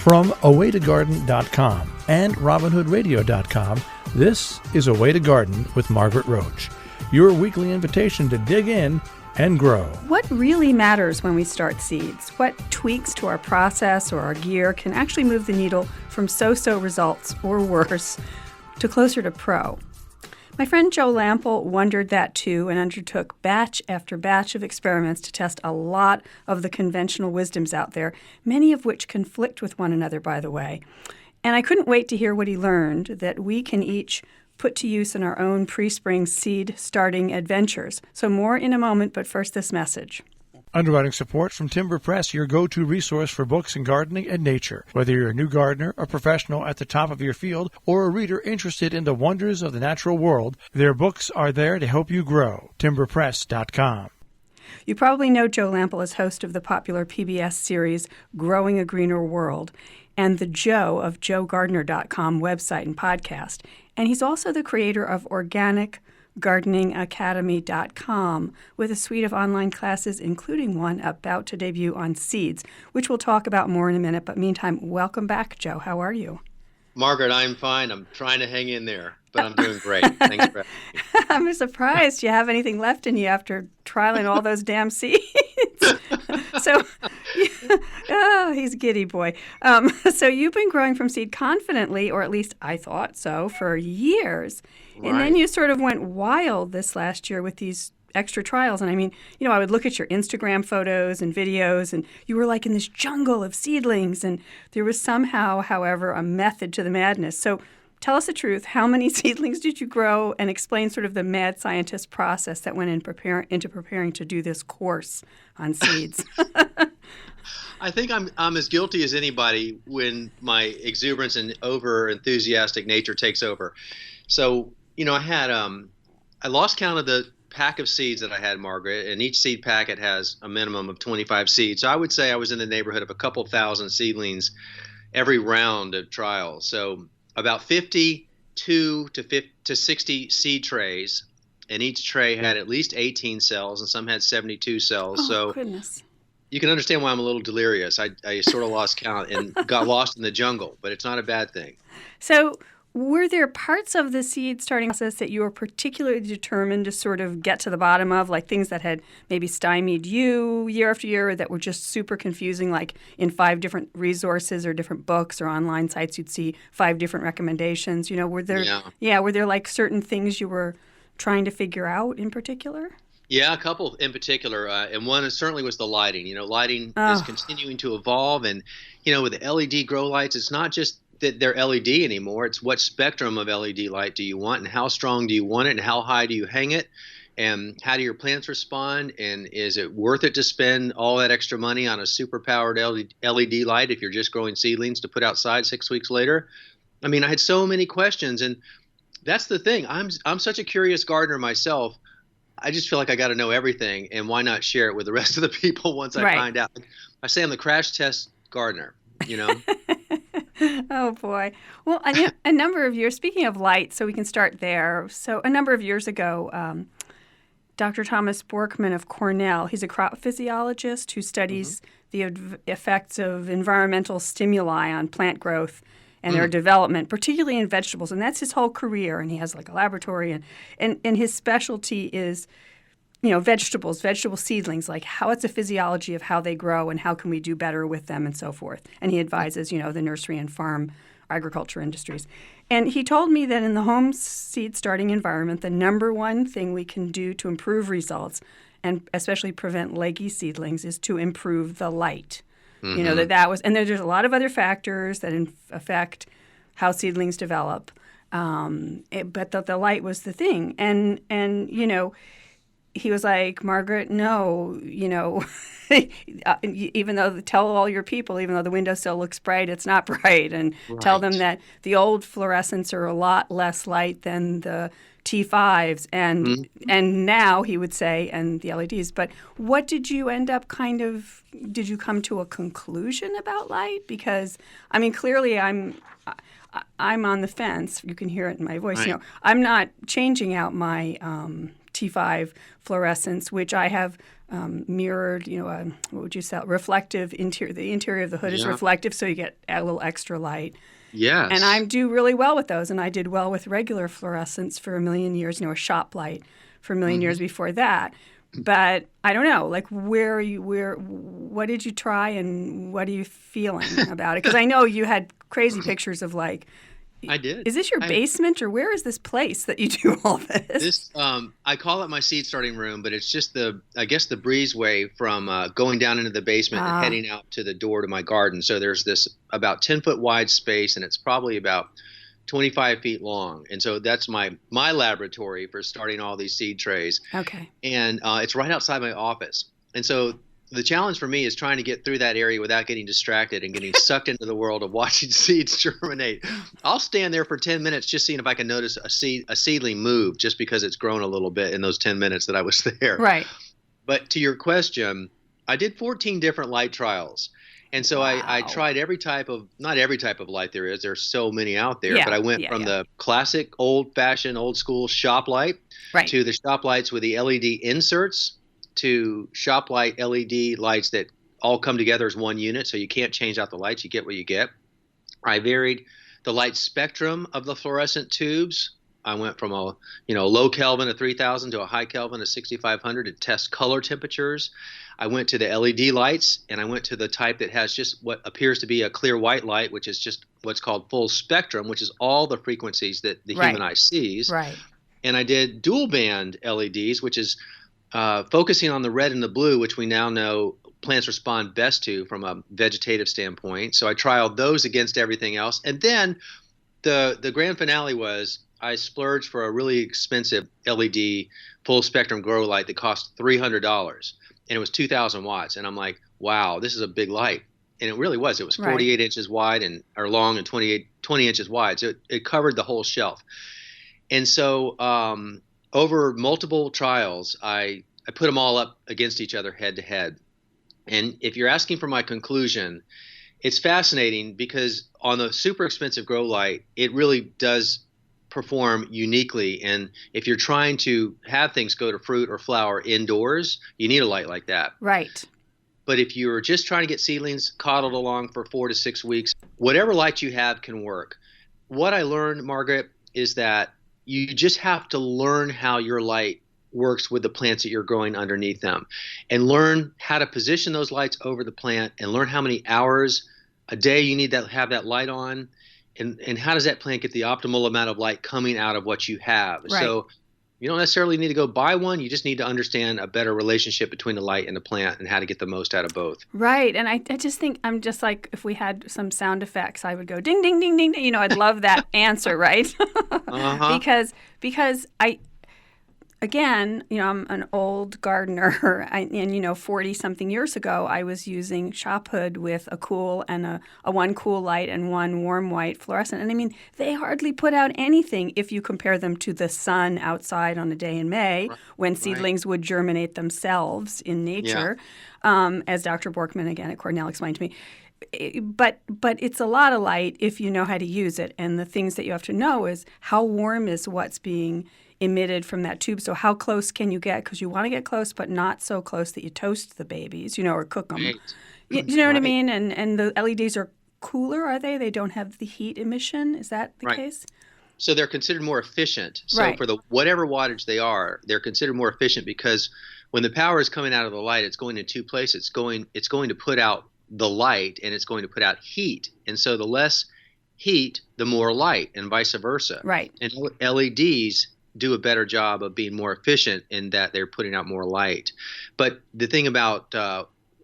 From awaytogarden.com and robinhoodradio.com, this is A Way to Garden with Margaret Roach, your weekly invitation to dig in and grow. What really matters when we start seeds? What tweaks to our process or our gear can actually move the needle from so-so results, or worse, to closer to pro? My friend Joe Lamp'l wondered that too and undertook batch after batch of experiments to test a lot of the conventional wisdoms out there, many of which conflict with one another, by the way. And I couldn't wait to hear what he learned that we can each put to use in our own pre-spring seed starting adventures. So more in a moment, but first this message. Underwriting support from Timber Press, your go-to resource for books in gardening and nature. Whether you're a new gardener, a professional at the top of your field, or a reader interested in the wonders of the natural world, their books are there to help you grow. timberpress.com. You probably know Joe Lamp'l as host of the popular PBS series Growing a Greener World and the Joe of joegardener.com website and podcast. And he's also the creator of organicgardeningacademy.com with a suite of online classes, including one about to debut on seeds, which we'll talk about more in a minute. But meantime, welcome back, Joe. How are you? Margaret, I'm fine. I'm trying to hang in there, but I'm doing great. Thanks for having me. I'm surprised you have anything left in you after trialing all those damn seeds. So, oh, he's a giddy boy. So you've been growing from seed confidently, or at least I thought so, for years. Right. And then you sort of went wild this last year with these extra trials. And I mean, I would look at your Instagram photos and videos, and you were like in this jungle of seedlings. And there was somehow, however, a method to the madness. So tell us the truth. How many seedlings did you grow? And explain sort of the mad scientist process that went into preparing to do this course on seeds. I think I'm as guilty as anybody when my exuberance and over-enthusiastic nature takes over. So, I lost count of the pack of seeds that I had, Margaret, and each seed packet has a minimum of 25 seeds. So I would say I was in the neighborhood of a couple thousand seedlings every round of trials. So about 52 to 60 seed trays, and each tray had at least 18 cells, and some had 72 cells. Oh, goodness. You can understand why I'm a little delirious. I sort of lost count and got lost in the jungle, but it's not a bad thing. So were there parts of the seed starting process that you were particularly determined to sort of get to the bottom of, like things that had maybe stymied you year after year, or that were just super confusing, like in 5 different resources or different books or online sites you'd see 5 different recommendations? Were there like certain things you were trying to figure out in particular? Yeah, a couple in particular, and one certainly was the lighting. Lighting is continuing to evolve, and with the LED grow lights, it's not just that they're LED anymore. It's what spectrum of LED light do you want, and how strong do you want it, and how high do you hang it, and how do your plants respond, and is it worth it to spend all that extra money on a super powered LED light if you're just growing seedlings to put outside 6 weeks later? I mean, I had so many questions, and that's the thing. I'm such a curious gardener myself. I just feel like I got to know everything, and why not share it with the rest of the people once I find out? I say I'm the crash test gardener, Oh, boy. Well, a number of years, speaking of light, so we can start there. So a number of years ago, Dr. Thomas Borkman of Cornell, he's a crop physiologist who studies the effects of environmental stimuli on plant growth and their development, particularly in vegetables. And that's his whole career. And he has like a laboratory. And his specialty is, vegetable seedlings, like how it's a physiology of how they grow and how can we do better with them and so forth. And he advises, the nursery and farm agriculture industries. And he told me that in the home seed starting environment, the number one thing we can do to improve results and especially prevent leggy seedlings is to improve the light. That was, and there's a lot of other factors that affect how seedlings develop, but the light was the thing. And he was like, Margaret, no, even though tell all your people, even though the windowsill looks bright, it's not bright, and tell them that the old fluorescents are a lot less light than the T5s, and now he would say, and the LEDs. But what did you end up did you come to a conclusion about light? Because, I mean, clearly I'm on the fence. You can hear it in my voice. I'm not changing out my T5 fluorescents, which I have mirrored, what would you say, reflective interior. The interior of the hood is reflective, so you get a little extra light. Yes. And I do really well with those, and I did well with regular fluorescents for a million years, a shop light for a million years before that. But I don't know, like what did you try and what are you feeling about it? Because I know you had crazy pictures of like, I did. Is this your basement or where is this place that you do all this? I call it my seed starting room, but it's just the breezeway from going down into the basement and heading out to the door to my garden. So there's this about 10-foot wide space, and it's probably about 25 feet long. And so that's my laboratory for starting all these seed trays. Okay. And it's right outside my office. And so the challenge for me is trying to get through that area without getting distracted and getting sucked into the world of watching seeds germinate. I'll stand there for 10 minutes just seeing if I can notice a seedling move just because it's grown a little bit in those 10 minutes that I was there. Right. But to your question, I did 14 different light trials. And so I tried not every type of light there is. There's so many out there. But I went from the classic, old-fashioned, old-school shop light to the shop lights with the LED inserts to shop light LED lights that all come together as one unit. So you can't change out the lights. You get what you get. I varied the light spectrum of the fluorescent tubes. I went from a low Kelvin of 3000 to a high Kelvin of 6500 to test color temperatures. I went to the LED lights, and I went to the type that has just what appears to be a clear white light, which is just what's called full spectrum, which is all the frequencies that the human eye sees. Right. And I did dual band LEDs, which is focusing on the red and the blue, which we now know plants respond best to from a vegetative standpoint. So I trialed those against everything else. And then the grand finale was I splurged for a really expensive LED full spectrum grow light that cost $300. And it was 2,000 watts. And I'm like, wow, this is a big light. And it really was. It was 48 inches wide or long and 20 inches wide. So it covered the whole shelf. And so over multiple trials, I put them all up against each other head to head. And if you're asking for my conclusion, it's fascinating because on the super expensive grow light, it really does perform uniquely. And if you're trying to have things go to fruit or flower indoors, you need a light like that. Right. But if you're just trying to get seedlings coddled along for 4 to 6 weeks, whatever light you have can work. What I learned, Margaret, is that you just have to learn how your light works with the plants that you're growing underneath them, and learn how to position those lights over the plant, and learn how many hours a day you need to have that light on, and how does that plant get the optimal amount of light coming out of what you have. Right. So you don't necessarily need to go buy one. You just need to understand a better relationship between the light and the plant and how to get the most out of both. Right. And I just think I'm just like, if we had some sound effects, I would go ding, ding, ding, ding, ding. I'd love that answer, right? Because again, I'm an old gardener, and 40-something years ago, I was using shop hood with a cool and a one cool light and one warm white fluorescent. And I mean, they hardly put out anything if you compare them to the sun outside on a day in May when seedlings would germinate themselves in nature, as Dr. Borkman, again, at Cornell, explained to me. But it's a lot of light if you know how to use it. And the things that you have to know is how warm is what's being emitted from that tube. So how close can you get? Because you want to get close, but not so close that you toast the babies, or cook them. Right. You know what I mean? And the LEDs are cooler, are they? They don't have the heat emission. Is that the case? So they're considered more efficient. So for the whatever wattage they are, they're considered more efficient because when the power is coming out of the light, it's going in two places. It's going to put out the light, and it's going to put out heat. And so the less heat, the more light, and vice versa. Right. And LEDs do a better job of being more efficient in that they're putting out more light. But the thing about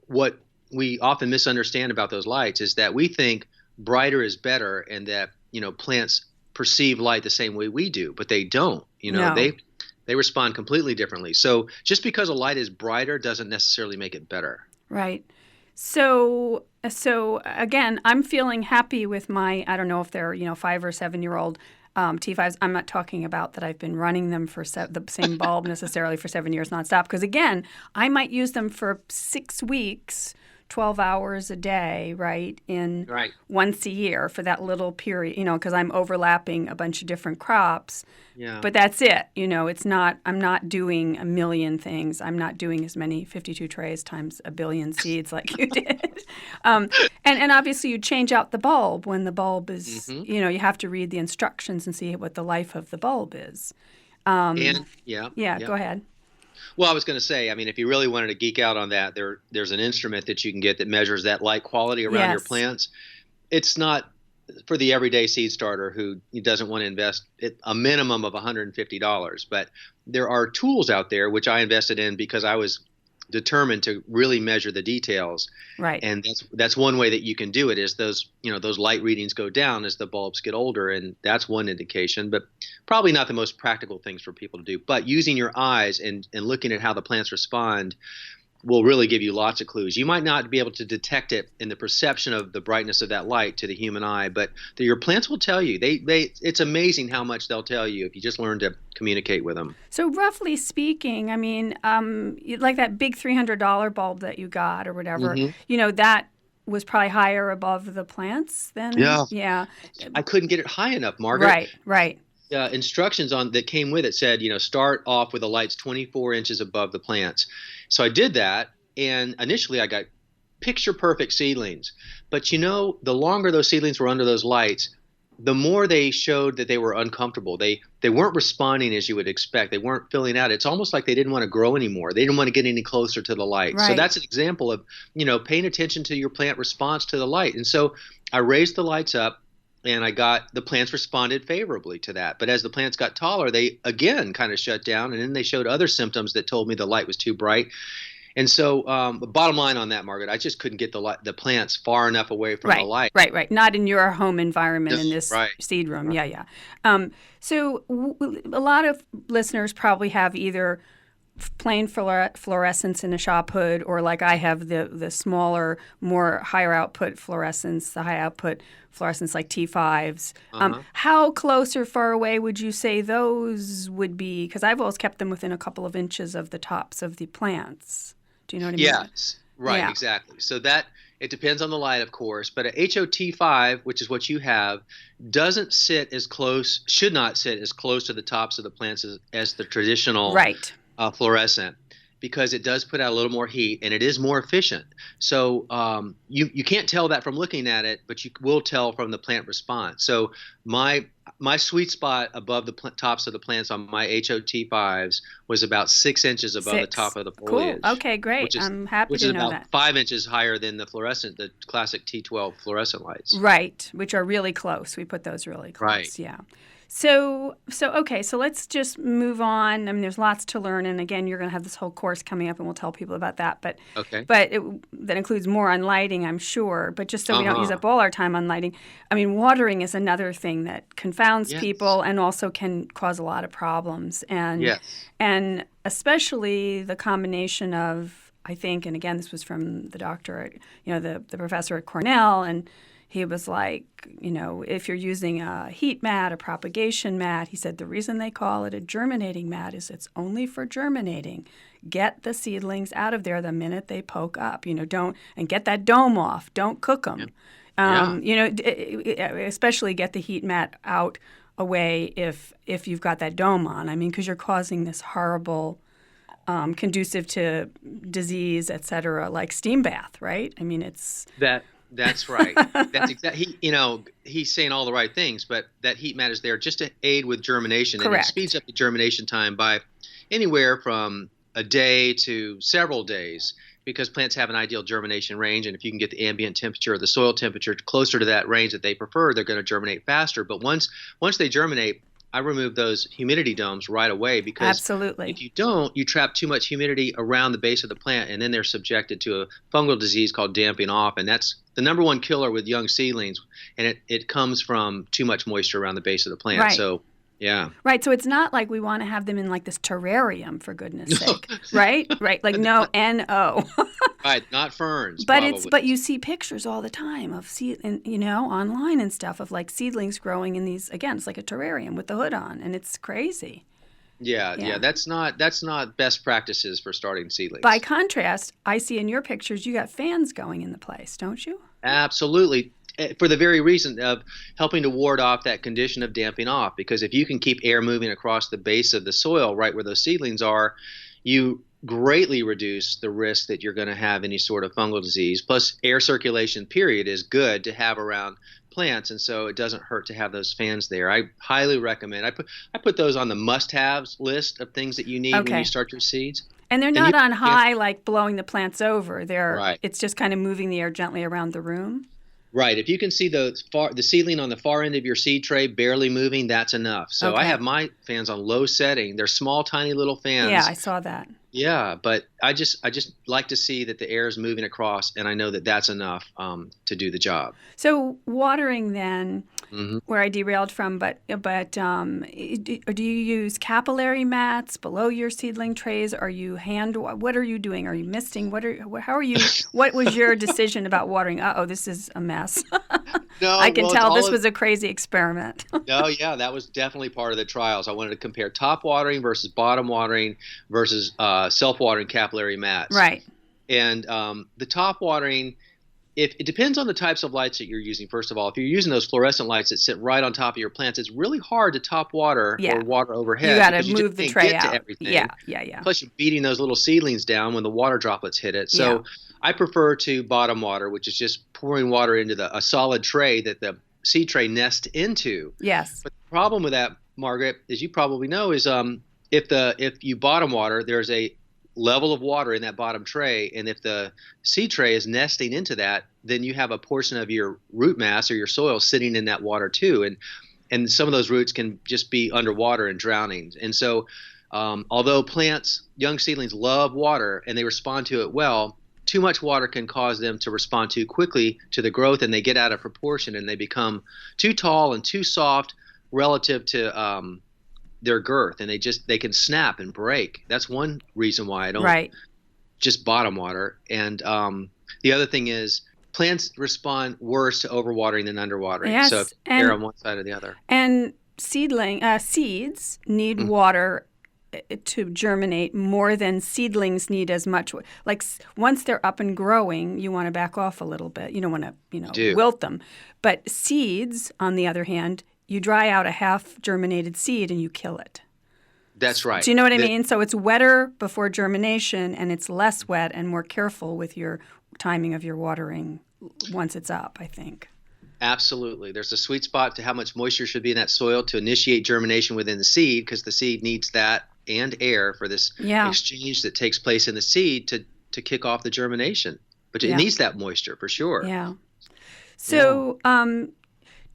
what we often misunderstand about those lights is that we think brighter is better, and that plants perceive light the same way we do, but they don't. No. They respond completely differently. So just because a light is brighter doesn't necessarily make it better. Right. So again, I'm feeling happy with my, I don't know if they're 5 or 7 year old T5s. I'm not talking about that I've been running them for the same bulb necessarily for 7 years nonstop. Because again, I might use them for 6 weeks 12 hours a day, right, in Right. once a year for that little period, because I'm overlapping a bunch of different crops. Yeah. But that's it. I'm not doing a million things. I'm not doing as many 52 trays times a billion seeds like you did. And obviously you change out the bulb when the bulb is, you have to read the instructions and see what the life of the bulb is. And Yeah, go ahead. Well, I was going to say, I mean, if you really wanted to geek out on that, there's an instrument that you can get that measures that light quality around your plants. It's not for the everyday seed starter who doesn't want to invest a minimum of $150, but there are tools out there which I invested in because I was determined to really measure the details. Right. And that's one way that you can do it is those light readings go down as the bulbs get older, and that's one indication, but probably not the most practical things for people to do. But using your eyes and looking at how the plants respond will really give you lots of clues. You might not be able to detect it in the perception of the brightness of that light to the human eye, but your plants will tell you. It's amazing how much they'll tell you if you just learn to communicate with them. So roughly speaking, I mean, like that big $300 bulb that you got or whatever, that was probably higher above the plants then? Yeah. I couldn't get it high enough, Margaret. Right. Instructions that came with it said, start off with the lights 24 inches above the plants. So I did that, and initially I got picture perfect seedlings. But the longer those seedlings were under those lights, the more they showed that they were uncomfortable. They weren't responding as you would expect. They weren't filling out. It's almost like they didn't want to grow anymore. They didn't want to get any closer to the light. Right. So that's an example of, paying attention to your plant response to the light. And so I raised the lights up, and the plants responded favorably to that. But as the plants got taller, they again kind of shut down, and then they showed other symptoms that told me the light was too bright. And so the bottom line on that, Margaret, I just couldn't get the plants far enough away from the light. Right. Not in your home environment in this seed room. Right. Yeah. So a lot of listeners probably have either plain fluorescence in a shop hood, or like I have the smaller, more higher output fluorescence, the high output fluorescence like T5s. How close or far away would you say those would be? Because I've always kept them within a couple of inches of the tops of the plants. Do you know what I mean? Yes, right, Yeah. Exactly. So it depends on the light, of course, but a HOT5, which is what you have, should not sit as close to the tops of the plants as the traditional fluorescent, because it does put out a little more heat and it is more efficient. So you can't tell that from looking at it, but you will tell from the plant response. So my sweet spot above the tops of the plants on my HOT5s was about 6 inches above the top of the foliage. Cool. Okay, great. I'm happy to know that. Which is about 5 inches higher than the classic T12 fluorescent lights. Right, which are really close. We put those really close. Right. Yeah. So let's just move on. I mean, there's lots to learn, and again, you're going to have this whole course coming up, and we'll tell people about that. But that includes more on lighting, I'm sure. But just so we don't use up all our time on lighting, I mean, watering is another thing that confounds people and also can cause a lot of problems. And especially the combination of, I think, and again, this was from the doctor, the professor at Cornell, and he was like, if you're using a heat mat, a propagation mat, he said the reason they call it a germinating mat is it's only for germinating. Get the seedlings out of there the minute they poke up. Don't, and get that dome off. Don't cook them. Especially get the heat mat out away if you've got that dome on. I mean, because you're causing this horrible, conducive to disease, et cetera, like steam bath, right? I mean, it's That's right. That's exactly. He's saying all the right things, but that heat mat is there just to aid with germination. Correct. And it speeds up the germination time by anywhere from a day to several days, because plants have an ideal germination range, and if you can get the ambient temperature or the soil temperature closer to that range that they prefer, they're going to germinate faster. But once they germinate, I remove those humidity domes right away, because absolutely, if you don't, you trap too much humidity around the base of the plant, and then they're subjected to a fungal disease called damping off, and that's the number one killer with young seedlings, and it comes from too much moisture around the base of the plant. Right. So, yeah. Right. So it's not like we want to have them in like this terrarium, for goodness sake. Right? Right. Like no N-O. Right. Not ferns. But you see pictures all the time of online and stuff of like seedlings growing in these, again, it's like a terrarium with the hood on, and it's crazy. Yeah. That's not best practices for starting seedlings. By contrast, I see in your pictures you got fans going in the place, don't you? Absolutely. For the very reason of helping to ward off that condition of damping off. Because if you can keep air moving across the base of the soil right where those seedlings are, you greatly reduce the risk that you're going to have any sort of fungal disease. Plus, air circulation, period, is good to have around plants, and so it doesn't hurt to have those fans there. I highly recommend. I put those on the must-haves list of things that you need when you start your seeds. And they're not on high, like blowing the plants over. Right. It's just kind of moving the air gently around the room. Right. If you can see the seedling on the far end of your seed tray barely moving, that's enough. So I have my fans on low setting. They're small, tiny little fans. Yeah, I saw that. Yeah, but I just like to see that the air is moving across, and I know that that's enough to do the job. So watering then, where I derailed from, but do you use capillary mats below your seedling trays? Are you what are you doing? Are you misting? What was your decision about watering? This is a mess. No, I can tell this was a crazy experiment. No, yeah, that was definitely part of the trials. I wanted to compare top watering versus bottom watering versus self-watering capillary mats. Right. And the top watering, if it depends on the types of lights that you're using. First of all, if you're using those fluorescent lights that sit right on top of your plants, it's really hard to top water or water overhead. You got to move the tray out. To everything. Yeah. Plus, you're beating those little seedlings down when the water droplets hit it. So I prefer to bottom water, which is just pouring water into a solid tray that the seed tray nests into. Yes. But the problem with that, Margaret, as you probably know, is if you bottom water, there's a level of water in that bottom tray, and if the seed tray is nesting into that, then you have a portion of your root mass or your soil sitting in that water too, and some of those roots can just be underwater and drowning. And so although young seedlings love water and they respond to it well, too much water can cause them to respond too quickly to the growth, and they get out of proportion and they become too tall and too soft relative to their girth, and they can snap and break. That's one reason why I don't just bottom water. And the other thing is plants respond worse to overwatering than underwatering. Yes, so if they're on one side or the other. And seeds need water to germinate more than seedlings need as much. Like once they're up and growing, you want to back off a little bit. You don't want to wilt them. But seeds, on the other hand, you dry out a half germinated seed and you kill it. That's right. Do you know what I mean? So it's wetter before germination and it's less wet and more careful with your timing of your watering once it's up, I think. Absolutely. There's a sweet spot to how much moisture should be in that soil to initiate germination within the seed, because the seed needs that and air for this exchange that takes place in the seed to kick off the germination. But it needs that moisture for sure. Yeah. So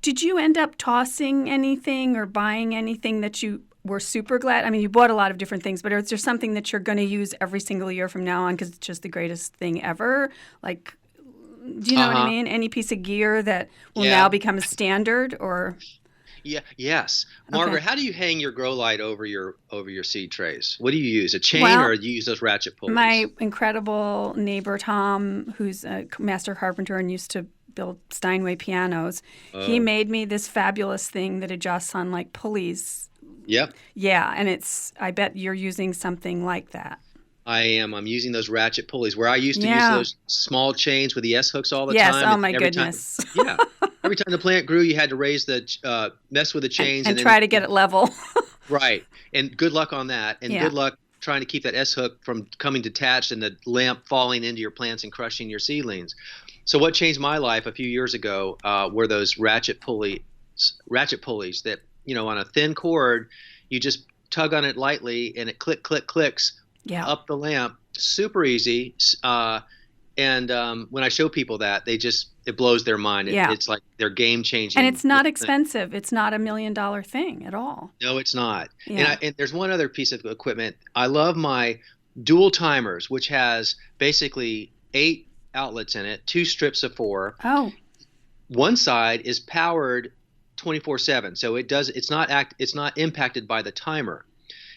did you end up tossing anything or buying anything that you were super glad? I mean, you bought a lot of different things, but is there something that you're going to use every single year from now on because it's just the greatest thing ever? Like, do you know what I mean? Any piece of gear that will now become a standard, or? Yeah. Yes. Margaret, how do you hang your grow light over your seed trays? What do you use? A chain, or do you use those ratchet pulleys? My incredible neighbor Tom, who's a master carpenter and used to build Steinway pianos, he made me this fabulous thing that adjusts on like pulleys. Yep. Yeah, and I bet you're using something like that. I am. I'm using those ratchet pulleys where I used to use those small chains with the S-hooks all the time. Yes, oh my goodness. Every time the plant grew, you had to mess with the chains. And try to get it level. Right. And good luck on that. And good luck trying to keep that S-hook from coming detached and the lamp falling into your plants and crushing your seedlings. So what changed my life a few years ago were those ratchet pulleys that, on a thin cord, you just tug on it lightly and it clicks up the lamp. Super easy. And when I show people that, it blows their mind. It's like they're game changing. And it's not expensive. It's not $1 million thing at all. No, it's not. Yeah. And there's one other piece of equipment. I love my dual timers, which has basically 8 outlets in it, 2 strips of 4. Oh. One side is powered 24/7, so it's not impacted by the timer.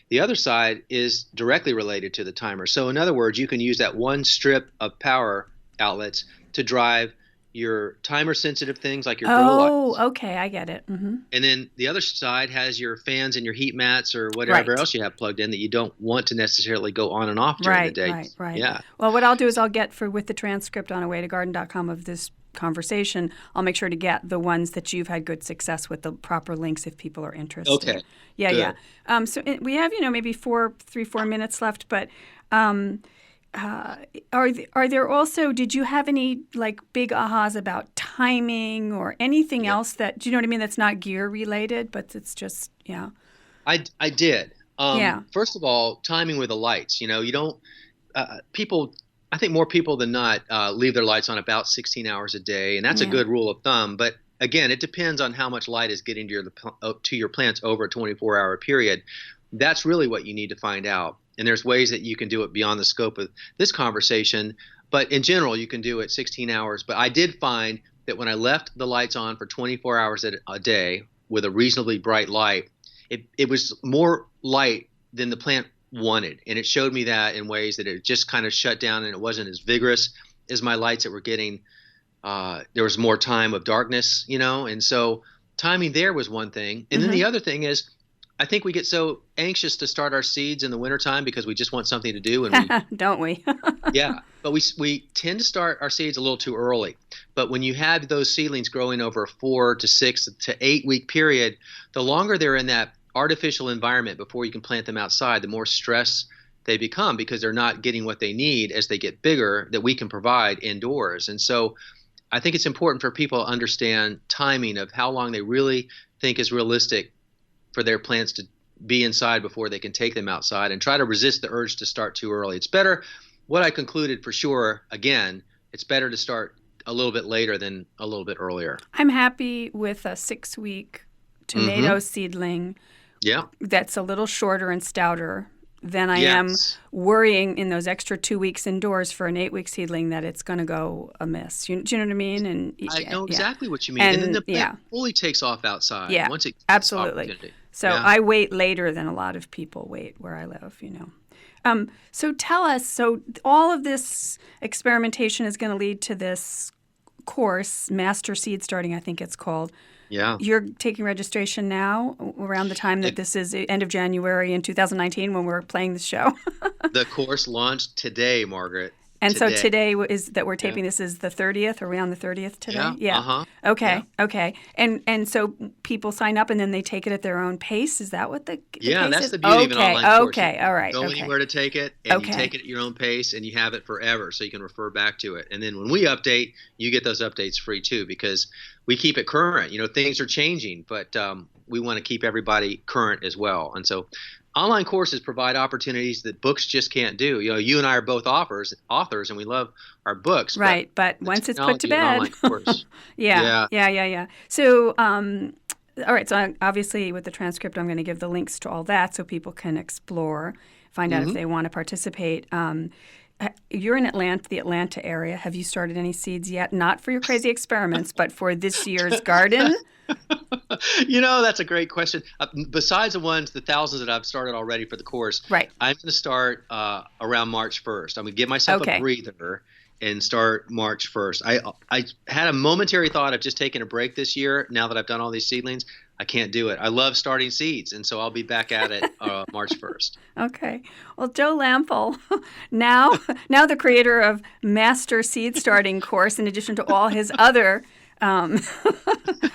The other side is directly related to the timer. So in other words, you can use that one strip of power outlets to drive your timer sensitive things like your grow lights. Oh, okay, I get it. Mm-hmm. And then the other side has your fans and your heat mats or whatever Right. else you have plugged in that you don't want to necessarily go on and off during the day. Right. Yeah. Well, what I'll do is I'll get with the transcript on awaytogarden.com of this conversation, I'll make sure to get the ones that you've had good success with, the proper links if people are interested. Okay. Yeah, Good. yeah. So we have, maybe 4 minutes left, but are there also, did you have any like big ahas about timing or anything else that, do you know what I mean, that's not gear related, but it's just, yeah. I did. Yeah. First of all, timing with the lights. You don't people. I think more people than not leave their lights on about 16 hours a day, and that's a good rule of thumb. But again, it depends on how much light is getting to your plants over a 24-hour period. That's really what you need to find out. And there's ways that you can do it beyond the scope of this conversation. But in general, you can do it 16 hours. But I did find that when I left the lights on for 24 hours a day with a reasonably bright light, it was more light than the plant wanted. And it showed me that in ways that it just kind of shut down and it wasn't as vigorous as my lights that were getting. There was more time of darkness, and so timing there was one thing. And then the other thing is, I think we get so anxious to start our seeds in the wintertime because we just want something to do. And don't we? Yeah. But we tend to start our seeds a little too early. But when you have those seedlings growing over a 4 to 6 to 8 week period, the longer they're in that artificial environment before you can plant them outside, the more stress they become because they're not getting what they need as they get bigger that we can provide indoors. And so I think it's important for people to understand timing of how long they really think is realistic for their plants to be inside before they can take them outside, and try to resist the urge to start too early. It's better, what I concluded for sure, again, it's better to start a little bit later than a little bit earlier. I'm happy with a 6-week tomato seedling that's a little shorter and stouter than I am worrying in those extra 2 weeks indoors for an 8-week seedling that it's going to go amiss. Do you know what I mean? And I know exactly what you mean. And then the plant fully takes off outside. Yeah, once it gets absolutely. So I wait later than a lot of people wait where I live, So tell us, all of this experimentation is going to lead to this course, Master Seed Starting, I think it's called. Yeah. You're taking registration now around the time that this is end of January in 2019 when we're playing the show. The course launched today, Margaret. And so today is that we're taping this is the 30th. Are we on the 30th today? Yeah. Uh-huh. Okay. Yeah. Okay. And so people sign up and then they take it at their own pace. Is that what the case that's is? the beauty of an online course. Okay. All right. Go anywhere to take it, and you take it at your own pace, and you have it forever, so you can refer back to it. And then when we update, you get those updates free too, because we keep it current. Things are changing, but we want to keep everybody current as well. And so online courses provide opportunities that books just can't do. You and I are both authors, and we love our books. Right, but once it's put to bed. Online course. Yeah. So, all right, so obviously with the transcript, I'm going to give the links to all that so people can explore, find out if they want to participate. You're in the Atlanta area. Have you started any seeds yet? Not for your crazy experiments, but for this year's garden? That's a great question. Besides the thousands that I've started already for the course, right. I'm going to start around March 1st. I'm going to give myself a breather and start March 1st. I had a momentary thought of just taking a break this year. Now that I've done all these seedlings, I can't do it. I love starting seeds, and so I'll be back at it March 1st. Okay. Well, Joe Lampel, now the creator of Master Seed Starting course, in addition to all his other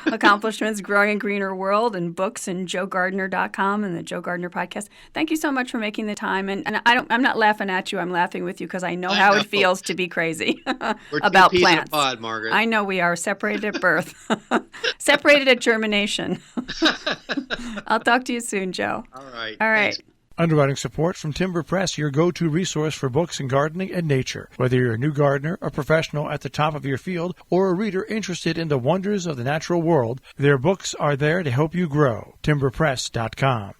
accomplishments, Growing a Greener World, and books, and joegardner.com and the Joe Gardner podcast. Thank you so much for making the time. And I'm not laughing at you. I'm laughing with you because I know how it feels to be crazy about We're plants. In a pod, Margaret. I know we are separated at birth, separated at germination. I'll talk to you soon, Joe. All right. All right. Thanks. Underwriting support from Timber Press, your go-to resource for books in gardening and nature. Whether you're a new gardener, a professional at the top of your field, or a reader interested in the wonders of the natural world, their books are there to help you grow. timberpress.com.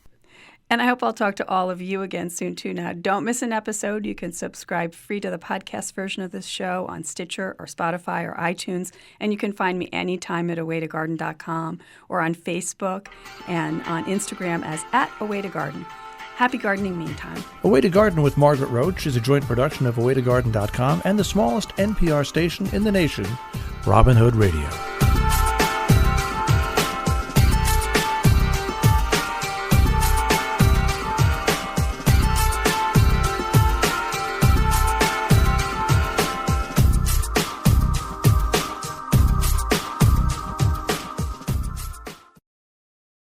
And I hope I'll talk to all of you again soon, too. Now, don't miss an episode. You can subscribe free to the podcast version of this show on Stitcher or Spotify or iTunes. And you can find me anytime at awaytogarden.com or on Facebook and on Instagram as @awaytogarden. Happy gardening meantime. A Way to Garden with Margaret Roach is a joint production of awaytogarden.com and the smallest NPR station in the nation, Robin Hood Radio.